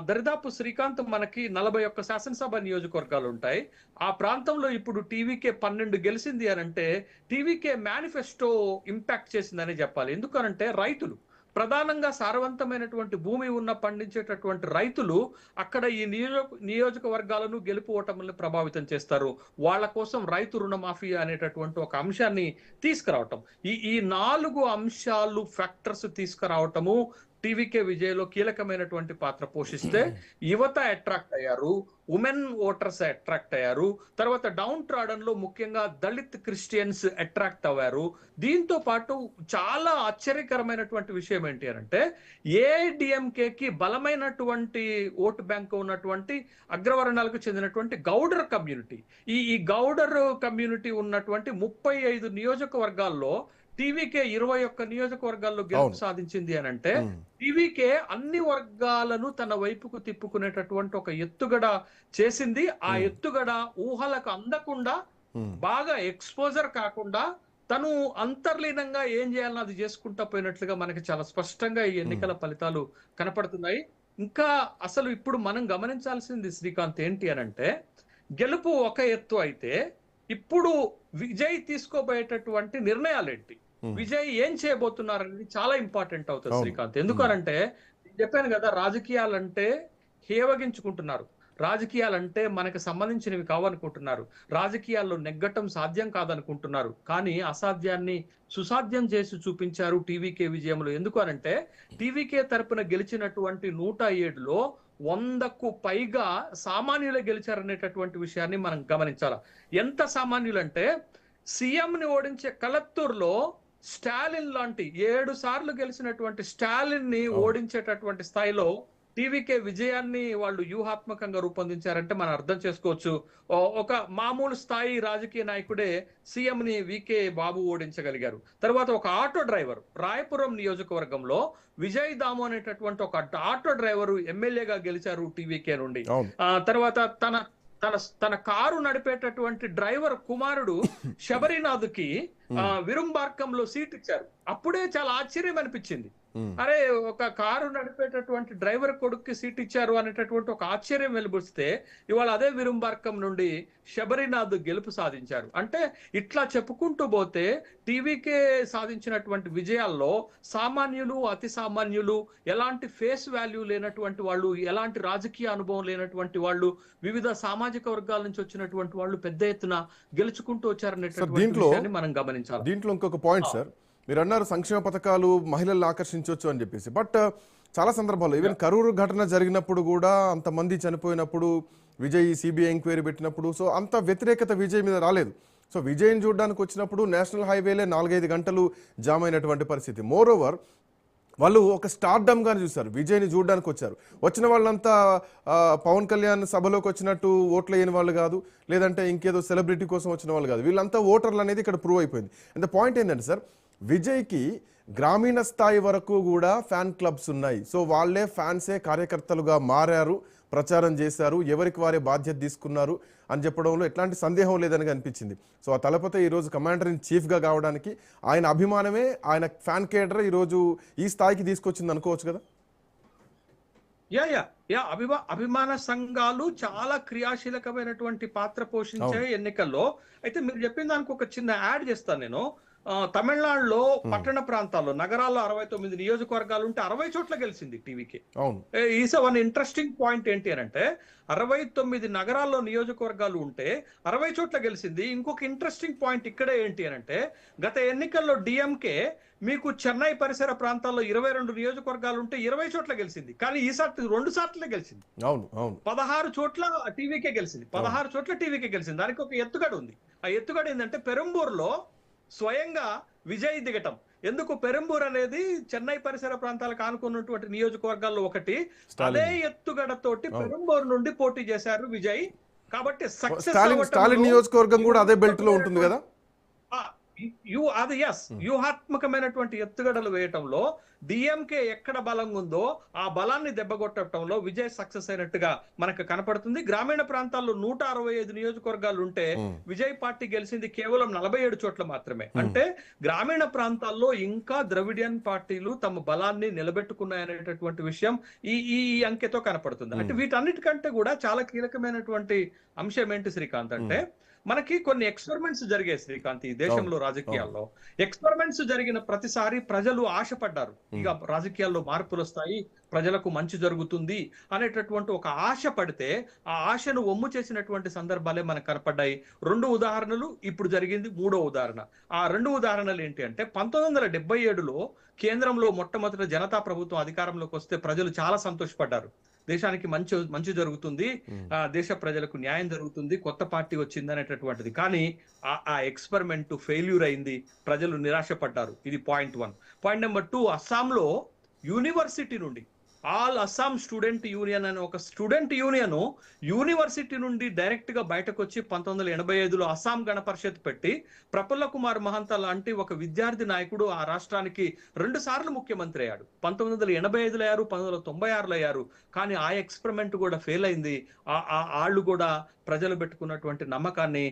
దరిదాపు శ్రీకాంత్ మనకి 41 శాసనసభ నియోజకవర్గాలు ఉంటాయి. ఆ ప్రాంతంలో ఇప్పుడు టీవీకే 12 గెలిచింది అని అంటే టీవీకే మేనిఫెస్టో ఇంపాక్ట్ చేసిందని చెప్పాలి. ఎందుకనంటే రైతులు ప్రధానంగా సారవంతమైనటువంటి భూమి ఉన్న పండించేటటువంటి రైతులు అక్కడ ఈ నియోజకవర్గాలను గెలుపు ఓటములను ప్రభావితం చేస్తారు. వాళ్ళ కోసం రైతు రుణమాఫీ అనేటటువంటి ఒక అంశాన్ని తీసుకురావటం, ఈ 4 అంశాలు ఫ్యాక్టర్స్ తీసుకురావటము టీవీకే విజయ్లో కీలకమైనటువంటి పాత్ర పోషిస్తే యువత అట్రాక్ట్ అయ్యారు, ఉమెన్ ఓటర్స్ అట్రాక్ట్ అయ్యారు, తర్వాత డౌన్ ట్రాడన్ లో ముఖ్యంగా దళిత్ క్రిస్టియన్స్ అట్రాక్ట్ అయ్యారు. దీంతో పాటు చాలా ఆశ్చర్యకరమైనటువంటి విషయం ఏంటి అంటే ఏఐడిఎంకేకి బలమైనటువంటి ఓటు బ్యాంక్ ఉన్నటువంటి అగ్రవర్ణాలకు చెందినటువంటి గౌడర్ కమ్యూనిటీ, ఈ గౌడర్ కమ్యూనిటీ ఉన్నటువంటి 35 నియోజకవర్గాల్లో టీవీకే 21 నియోజకవర్గాల్లో గెలుపు సాధించింది అని అంటే టీవీకే అన్ని వర్గాలను తన వైపుకు తిప్పుకునేటటువంటి ఒక ఎత్తుగడ చేసింది. ఆ ఎత్తుగడ ఊహలకు అందకుండా, బాగా ఎక్స్పోజర్ కాకుండా తను అంతర్లీనంగా ఏం చేయాలని అది చేసుకుంటా పోయినట్లుగా మనకి చాలా స్పష్టంగా ఈ ఎన్నికల ఫలితాలు కనపడుతున్నాయి. ఇంకా అసలు ఇప్పుడు మనం గమనించాల్సింది శ్రీకాంత్ ఏంటి అనంటే, గెలుపు ఒక ఎత్తు అయితే ఇప్పుడు విజయ్ తీసుకోబోయేటటువంటి నిర్ణయాలు ఏంటి, విజయ్ ఏం చేయబోతున్నారనేది చాలా ఇంపార్టెంట్ అవుతుంది శ్రీకాంత్. ఎందుకనంటే చెప్పాను కదా, రాజకీయాలంటే హేవగించుకుంటున్నారు, రాజకీయాలంటే మనకు సంబంధించినవి కావనుకుంటున్నారు, రాజకీయాల్లో నెగ్గటం సాధ్యం కాదనుకుంటున్నారు. కానీ అసాధ్యాన్ని సుసాధ్యం చేసి చూపించారు టీవీకే విజయంలో. ఎందుకు అనంటే టీవీకే తరపున గెలిచినటువంటి 107లో 100కు పైగా సామాన్యులే గెలిచారనేటటువంటి విషయాన్ని మనం గమనించాలి. ఎంత సామాన్యులంటే సీఎంని ఓడించే కలత్తూరులో స్టాలిన్ లాంటి 7 సార్లు గెలిచినటువంటి స్టాలిన్ ని ఓడించేటటువంటి స్థాయిలో టీవీకే విజయాన్ని వాళ్ళు వ్యూహాత్మకంగా రూపొందించారంటే మనం అర్థం చేసుకోవచ్చు. ఒక మామూలు స్థాయి రాజకీయ నాయకుడే సీఎం ని వికే బాబు ఓడించగలిగారు. తర్వాత ఒక ఆటో డ్రైవర్ రాయపురం నియోజకవర్గంలో విజయ్ దాము అనేటటువంటి ఒక ఆటో డ్రైవర్ ఎమ్మెల్యేగా గెలిచారు టీవీకే నుండి. తర్వాత తన కారు నడిపేటటువంటి డ్రైవర్ కుమారుడు శబరినాథ్ కి విరుంబార్కంలో సీట్ ఇచ్చారు. అప్పుడే చాలా ఆశ్చర్యం అనిపించింది. అరే, ఒక కారు నడిపేటటువంటి డ్రైవర్ కొడుక్కి సీట్ ఇచ్చారు అనేటటువంటి ఒక ఆశ్చర్యం వెలుబుస్తే ఇవాళ అదే విరుంబార్కం నుండి శబరినాథ్ గెలుపు సాధించారు. అంటే ఇట్లా చెప్పుకుంటూ పోతే టీవీకే సాధించినటువంటి విజయాల్లో సామాన్యులు, అతి సామాన్యులు, ఎలాంటి ఫేస్ వాల్యూ లేనటువంటి వాళ్ళు, ఎలాంటి రాజకీయ అనుభవం లేనటువంటి వాళ్ళు, వివిధ సామాజిక వర్గాల నుంచి వచ్చినటువంటి వాళ్ళు పెద్ద ఎత్తున గెలుచుకుంటూ వచ్చారనేటటువంటి విషయాన్ని మనం గమనించాలి. దీంట్లో ఇంకొక పాయింట్ సార్, మీరు అన్నారు సంక్షేమ పథకాలు మహిళలను ఆకర్షించవచ్చు అని చెప్పేసి. బట్ చాలా సందర్భాల్లో ఈవెన్ కరూరు ఘటన జరిగినప్పుడు కూడా, అంతమంది చనిపోయినప్పుడు విజయ్ సిబిఐ ఎంక్వైరీ పెట్టినప్పుడు సో అంత వ్యతిరేకత విజయ్ మీద రాలేదు. సో విజయ్ని చూడడానికి వచ్చినప్పుడు నేషనల్ హైవేలే 4-5 గంటలు జామ్ అయినటువంటి పరిస్థితి. మోర్ ఓవర్ వాళ్ళు ఒక స్టార్డమ్ గాని చూశారు, విజయ్ని చూడడానికి వచ్చారు. వచ్చిన వాళ్ళంతా పవన్ కళ్యాణ్ సభలోకి వచ్చినట్టు ఓట్లు వేయని వాళ్ళు కాదు, లేదంటే ఇంకేదో సెలబ్రిటీ కోసం వచ్చిన వాళ్ళు కాదు, వీళ్ళంతా ఓటర్లు అనేది ఇక్కడ ప్రూవ్ అయిపోయింది. అండ్ ద పాయింట్ ఏంటంటే సార్, విజయ్కి గ్రామీణ స్థాయి వరకు కూడా ఫ్యాన్ క్లబ్స్ ఉన్నాయి. సో వాళ్ళే ఫ్యాన్సే కార్యకర్తలుగా మారారు, ప్రచారం చేశారు, ఎవరికి వారే బాధ్యత తీసుకున్నారు అని చెప్పడంలో ఎట్లాంటి సందేహం లేదని అనిపించింది. సో ఆ తలపతి ఈరోజు కమాండర్ ఇన్ చీఫ్గా కావడానికి ఆయన అభిమానమే, ఆయన ఫ్యాన్ కేడర్ ఈరోజు ఈ స్థాయికి తీసుకొచ్చింది అనుకోవచ్చు కదా. అభిమాన సంఘాలు చాలా క్రియాశీలకమైనటువంటి పాత్ర పోషించాయి ఎన్నికల్లో. అయితే మీరు చెప్పిన దానికి ఒక చిన్న యాడ్ చేస్తాను నేను. తమిళనాడులో పట్టణ ప్రాంతాల్లో, నగరాల్లో 69 నియోజకవర్గాలు ఉంటే 60 చోట్ల గెలిచింది TVK. Is one interesting point ఏంటి అని అంటే 69 నగరాల్లో నియోజకవర్గాలు ఉంటే 60 చోట్ల గెలిచింది. ఇంకొక ఇంట్రెస్టింగ్ పాయింట్ ఇక్కడే ఏంటి అని అంటే, గత ఎన్నికల్లో డిఎంకే మీకు చెన్నై పరిసర ప్రాంతాల్లో 22 నియోజకవర్గాలు ఉంటే 20 చోట్ల గెలిచింది. కానీ ఈసారి 2 సార్లే గెలిచింది. 16 చోట్ల టీవీకే గెలిచింది. 16 చోట్ల టీవీకే గెలిచింది. దానికి ఒక ఎత్తుగడ ఉంది. ఆ ఎత్తుగడ ఏంటంటే పెరంబూర్లో స్వయంగా విజయ్ దిగటం. ఎందుకు, పెరంబూర్ అనేది చెన్నై పరిసర ప్రాంతాలకు ఆనుకున్నటువంటి నియోజకవర్గాల్లో ఒకటి. అదే ఎత్తుగడతోటి పెరంబూర్ నుండి పోటీ చేశారు విజయ్. కాబట్టి సక్సెస్ నియోజకవర్గం కూడా అదే బెల్ట్ లో ఉంటుంది కదా. అది వ్యూహాత్మకమైనటువంటి ఎత్తుగడలు వేయటంలో డిఎంకే ఎక్కడ బలంగా ఉందో ఆ బలాన్ని దెబ్బగొట్టడంలో విజయ్ సక్సెస్ అయినట్టుగా మనకు కనపడుతుంది. గ్రామీణ ప్రాంతాల్లో 165 నియోజకవర్గాలు ఉంటే విజయ్ పార్టీ గెలిచింది కేవలం 47 చోట్ల మాత్రమే. అంటే గ్రామీణ ప్రాంతాల్లో ఇంకా ద్రవిడియన్ పార్టీలు తమ బలాన్ని నిలబెట్టుకున్నాయనేటటువంటి విషయం ఈ అంకెతో కనపడుతుంది. అంటే వీటన్నిటికంటే కూడా చాలా కీలకమైనటువంటి అంశం ఏంటి శ్రీకాంత్ అంటే, మనకి కొన్ని ఎక్స్పెరిమెంట్స్ జరిగాయి శ్రీకాంత్ ఈ దేశంలో రాజకీయాల్లో. ఎక్స్పెరిమెంట్స్ జరిగిన ప్రతిసారి ప్రజలు ఆశపడ్డారు, ఇక రాజకీయాల్లో మార్పులు వస్తాయి, ప్రజలకు మంచి జరుగుతుంది అనేటటువంటి ఒక ఆశ పడితే ఆ ఆశను ఒమ్ము చేసినటువంటి సందర్భాలే మనకు కనపడ్డాయి. 2 ఉదాహరణలు, ఇప్పుడు జరిగింది 3వ ఉదాహరణ. ఆ 2 ఉదాహరణలు ఏంటి అంటే, 1977లో కేంద్రంలో మొట్టమొదట జనతా ప్రభుత్వం అధికారంలోకి వస్తే ప్రజలు చాలా సంతోషపడ్డారు. దేశానికి మంచి జరుగుతుంది, దేశ ప్రజలకు న్యాయం జరుగుతుంది, కొత్త పార్టీ వచ్చింది అనేటటువంటిది. కానీ ఆ ఎక్స్పెరిమెంట్ ఫెయిల్యూర్ అయింది, ప్రజలు నిరాశపడ్డారు. ఇది పాయింట్ 1. పాయింట్ నెంబర్ 2, అస్సాంలో యూనివర్సిటీ నుండి ఆల్ అస్సాం స్టూడెంట్ యూనియన్ అనే ఒక స్టూడెంట్ యూనివర్సిటీ నుండి డైరెక్ట్ గా బయటకు వచ్చి 1985లో అస్సాం గణ పరిషత్ పెట్టి ప్రఫుల్ల కుమార్ మహంత లాంటి ఒక విద్యార్థి నాయకుడు ఆ రాష్ట్రానికి 2 సార్లు ముఖ్యమంత్రి అయ్యాడు. 1985లో అయ్యారు, 1996లో అయ్యారు. కానీ ఆ ఎక్స్పెరిమెంట్ కూడా ఫెయిల్ అయింది. వాళ్ళు కూడా ప్రజలు పెట్టుకున్నటువంటి నమ్మకాన్ని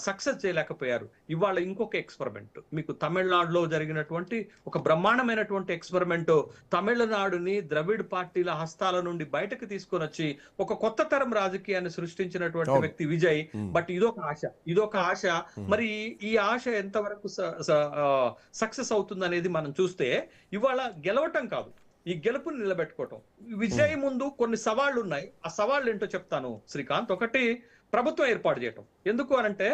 సక్సెస్ చేయలేకపోయారు. ఇవాళ ఇంకొక ఎక్స్పెరిమెంట్ మీకు తమిళనాడులో జరిగినటువంటి ఒక బ్రహ్మాండమైనటువంటి ఎక్స్పెరిమెంట్, తమిళనాడుని ద్రవిడ్ పార్టీల హస్తాల నుండి బయటకు తీసుకొని వచ్చి ఒక కొత్త తరం రాజకీయాన్ని సృష్టించినటువంటి వ్యక్తి విజయ్. బట్ ఇదొక ఆశ. మరి ఈ ఆశ ఎంతవరకు సక్సెస్ అవుతుంది అనేది మనం చూస్తే, ఇవాళ గెలవటం కాదు, ఈ గెలుపుని నిలబెట్టుకోవటం. విజయ్ ముందు కొన్ని సవాళ్లు ఉన్నాయి. ఆ సవాళ్ళు ఏంటో చెప్తాను శ్రీకాంత్. ఒకటి, ప్రభుత్వం ఏర్పాటు చేయటం. ఎందుకు అనంటే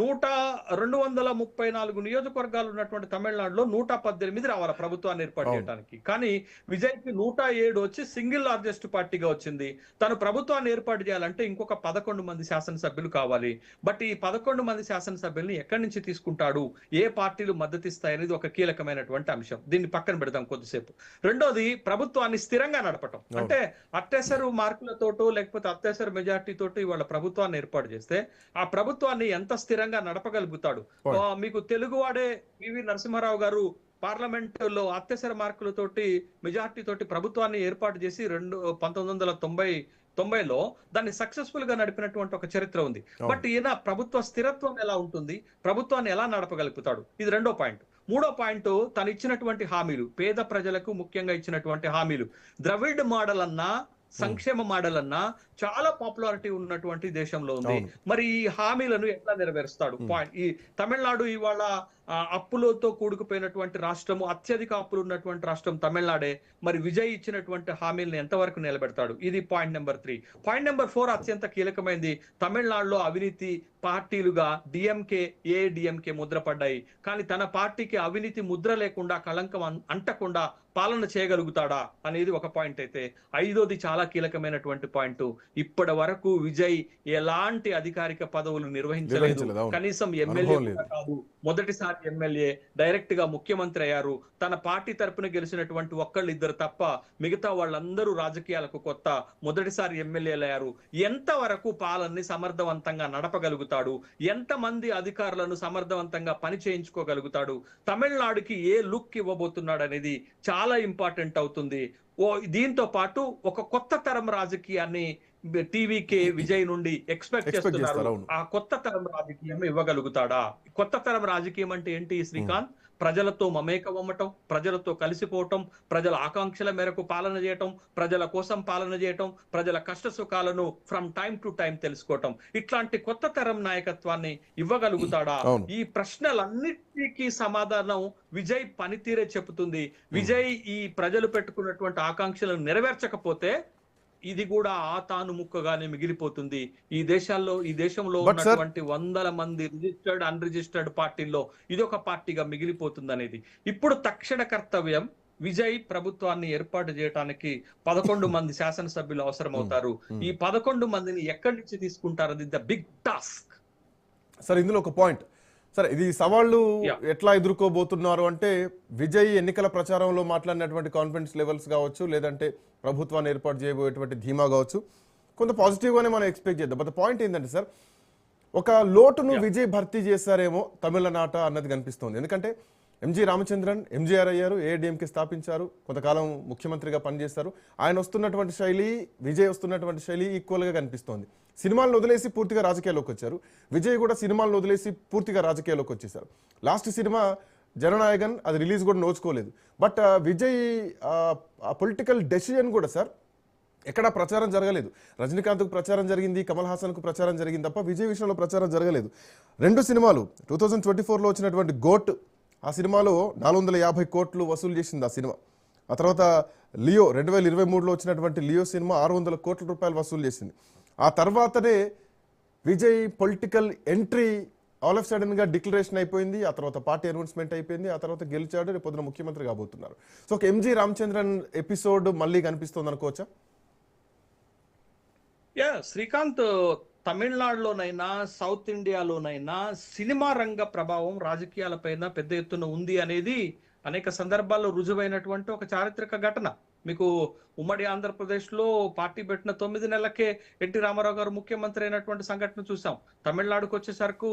234 నియోజకవర్గాలు ఉన్నటువంటి తమిళనాడులో 118 రావాలి ప్రభుత్వాన్ని ఏర్పాటు చేయడానికి. కానీ విజయ్కి 107 వచ్చి సింగిల్ లార్జెస్ట్ పార్టీగా వచ్చింది. తను ప్రభుత్వాన్ని ఏర్పాటు చేయాలంటే ఇంకొక 11 మంది శాసనసభ్యులు కావాలి. బట్ ఈ 11 మంది శాసనసభ్యుల్ని ఎక్కడి నుంచి తీసుకుంటాడు, ఏ పార్టీలు మద్దతు ఇస్తాయనేది ఒక కీలకమైనటువంటి అంశం. దీన్ని పక్కన పెడదాం కొద్దిసేపు. రెండోది, ప్రభుత్వాన్ని స్థిరంగా నడపటం. అంటే అత్యవసర మార్కులతోటో లేకపోతే అత్యవసర మెజార్టీ తోటి వాళ్ళ ప్రభుత్వాన్ని ఏర్పాటు చేస్తే ఆ ప్రభుత్వాన్ని ఎంత స్థిరంగా నడపగలుగుతాడు. మీకు తెలుగువాడే పివి నరసింహారావు గారు పార్లమెంట్ లో అత్యవసర మార్కులతోటి మెజార్టీ తోటి ప్రభుత్వాన్ని ఏర్పాటు చేసి 1990లో దాన్ని సక్సెస్ఫుల్ గా నడిపినటువంటి ఒక చరిత్ర ఉంది. బట్ ఈయన ప్రభుత్వ స్థిరత్వం ఎలా ఉంటుంది, ప్రభుత్వాన్ని ఎలా నడపగలుగుతాడు, ఇది 2వ పాయింట్. 3వ పాయింట్, తను ఇచ్చినటువంటి హామీలు, పేద ప్రజలకు ముఖ్యంగా ఇచ్చినటువంటి హామీలు. ద్రవిడ్ మోడల్ అన్నా సంక్షేమ మోడల్ అన్నా చాలా పాపులారిటీ ఉన్నటువంటి దేశంలో ఉంది. మరి ఈ హామీలను ఎట్లా నెరవేరుస్తాడు? పాయింట్. ఈ తమిళనాడు ఇవాళ అప్పులతో కూడుకుపోయినటువంటి రాష్ట్రము, అత్యధిక అప్పులు ఉన్నటువంటి రాష్ట్రం తమిళనాడే. మరి విజయ్ ఇచ్చినటువంటి హామీలను ఎంతవరకు నిలబెడతాడు? ఇది పాయింట్ నెంబర్ 3. పాయింట్ నెంబర్ 4 అత్యంత కీలకమైనది. తమిళనాడులో అవినీతి పార్టీలుగా డిఎంకే ముద్రపడ్డాయి. కానీ తన పార్టీకి అవినీతి ముద్ర లేకుండా, కళంకం అంటకుండా పాలన చేయగలుగుతాడా అనేది ఒక పాయింట్ అయితే, 5వది చాలా కీలకమైనటువంటి పాయింట్. ఇప్పటి వరకు విజయ్ ఎలాంటి అధికారిక పదవులు నిర్వహించలేదు. కనీసం ఎమ్మెల్యే కాదు, మొదటిసారి ఎమ్మెల్యే, డైరెక్ట్ గా ముఖ్యమంత్రి అయ్యారు. తన పార్టీ తరపున గెలిచినటువంటి 1-2 తప్ప మిగతా వాళ్ళందరూ రాజకీయాలకు కొత్త, మొదటిసారి ఎమ్మెల్యేలు అయ్యారు. ఎంతవరకు పాలనని సమర్థవంతంగా నడపగలుగుతాడు, ఎంతమంది అధికారులను సమర్థవంతంగా పని చేయించుకోగలుగుతాడు, తమిళనాడుకి ఏ లుక్ ఇవ్వబోతున్నాడు అనేది చాలా ఇంపార్టెంట్ అవుతుంది. దీంతో పాటు ఒక కొత్త తరం రాజకీయాన్ని టీవీకే విజయ్ నుండి ఎక్స్పెక్ట్ చేస్తున్నారు. ఆ కొత్త తరం రాజకీయం ఇవ్వగలుగుతాడా? కొత్త తరం రాజకీయం అంటే ఏంటి శ్రీకాంత్? ప్రజలతో మమేకమవ్వటం, ప్రజలతో కలిసిపోవటం, ప్రజల ఆకాంక్షల మేరకు పాలన చేయటం, ప్రజల కోసం పాలన చేయటం, ప్రజల కష్ట సుఖాలను ఫ్రమ్ టైం టు టైం తెలుసుకోవటం. ఇట్లాంటి కొత్త తరం నాయకత్వాన్ని ఇవ్వగలుగుతాడా? ఈ ప్రశ్నలన్నిటికీ సమాధానం విజయ్ పనితీరే చెబుతుంది. విజయ్ ఈ ప్రజలు పెట్టుకున్నటువంటి ఆకాంక్షలను నెరవేర్చకపోతే ఇది కూడా తాను ముక్కగానే మిగిలిపోతుంది. ఈ దేశంలో ఉన్నటువంటి 100 మంది రిజిస్టర్డ్ అన్రిజిస్టర్డ్ పార్టీల్లో ఇది ఒక పార్టీగా మిగిలిపోతుంది అనేది. ఇప్పుడు తక్షణ కర్తవ్యం, విజయ్ ప్రభుత్వాన్ని ఏర్పాటు చేయడానికి 11 మంది శాసనసభ్యులు అవసరం అవుతారు. ఈ 11 మందిని ఎక్కడి నుంచి తీసుకుంటారు? అది ద బిగ్ టాస్క్. సరే, ఇందులో ఒక పాయింట్. సరే, ఇది సవాళ్ళు ఎట్లా ఎదుర్కోబోతున్నారు అంటే, విజయ్ ఎన్నికల ప్రచారంలో మాట్లాడినటువంటి కాన్ఫిడెన్స్ లెవెల్స్ కావచ్చు, లేదంటే ప్రభుత్వాన్ని ఏర్పాటు చేయబోయేటువంటి ధీమా కావచ్చు, కొంత పాజిటివ్గానే మనం ఎక్స్పెక్ట్ చేద్దాం. బట్ పాయింట్ ఏంటంటే సార్, ఒక లోటును విజయ్ భర్తీ చేశారేమో తమిళనాట అన్నది కనిపిస్తోంది. ఎందుకంటే ఎంజి రామచంద్రన్ ఎంజీఆర్ అయ్యారు, ఏఐడిఎంకే స్థాపించారు, కొంతకాలం ముఖ్యమంత్రిగా పనిచేస్తారు. ఆయన వస్తున్నటువంటి శైలి, విజయ్ వస్తున్నటువంటి శైలి ఈక్వల్గా కనిపిస్తోంది. సినిమాలను వదిలేసి పూర్తిగా రాజకీయాల్లోకి వచ్చారు. విజయ్ కూడా సినిమాలను వదిలేసి పూర్తిగా రాజకీయాల్లోకి వచ్చేసారు. లాస్ట్ సినిమా జననాయకన్, అది రిలీజ్ కూడా నోచుకోలేదు. బట్ విజయ్ పొలిటికల్ డెసిజన్ కూడా సార్ ఎక్కడా ప్రచారం జరగలేదు. రజనీకాంత్కు ప్రచారం జరిగింది, కమల్ హాసన్కు ప్రచారం జరిగింది తప్ప విజయ్ విషయంలో ప్రచారం జరగలేదు. 2 సినిమాలు 2024లో వచ్చినటువంటి గోట్, ఆ సినిమాలో 450 కోట్లు వసూలు చేసింది ఆ సినిమా. ఆ తర్వాత లియో 2023లో వచ్చినటువంటి లియో సినిమా 600 కోట్ల రూపాయలు వసూలు చేసింది. ఆ తర్వాతనే Vijay political entry all of sudden గా డిక్లరేషన్ అయిపోయింది. ఆ తర్వాత పార్టీ అనౌన్స్మెంట్ అయిపోయింది. ఆ తర్వాత గెలిచాడు, రేపు పొద్దున ముఖ్యమంత్రి కాబోతున్నారు. సో ఒక ఎంజి రామచంద్రన్ ఎపిసోడ్ మళ్ళీ కనిపిస్తుంది అనుకోవచ్చా? శ్రీకాంత్, తమిళనాడులోనైనా సౌత్ ఇండియాలోనైనా సినిమా రంగ ప్రభావం రాజకీయాలపైన పెద్ద ఎత్తున ఉంది అనేది అనేక సందర్భాల్లో రుజువైనటువంటి ఒక చారిత్రక ఘటన. మీకు ఉమ్మడి ఆంధ్రప్రదేశ్లో పార్టీ పెట్టిన 9 నెలలకే ఎన్టీ రామారావు గారు ముఖ్యమంత్రి అయినటువంటి సంఘటన చూసాం. తమిళనాడుకు వచ్చేసరికి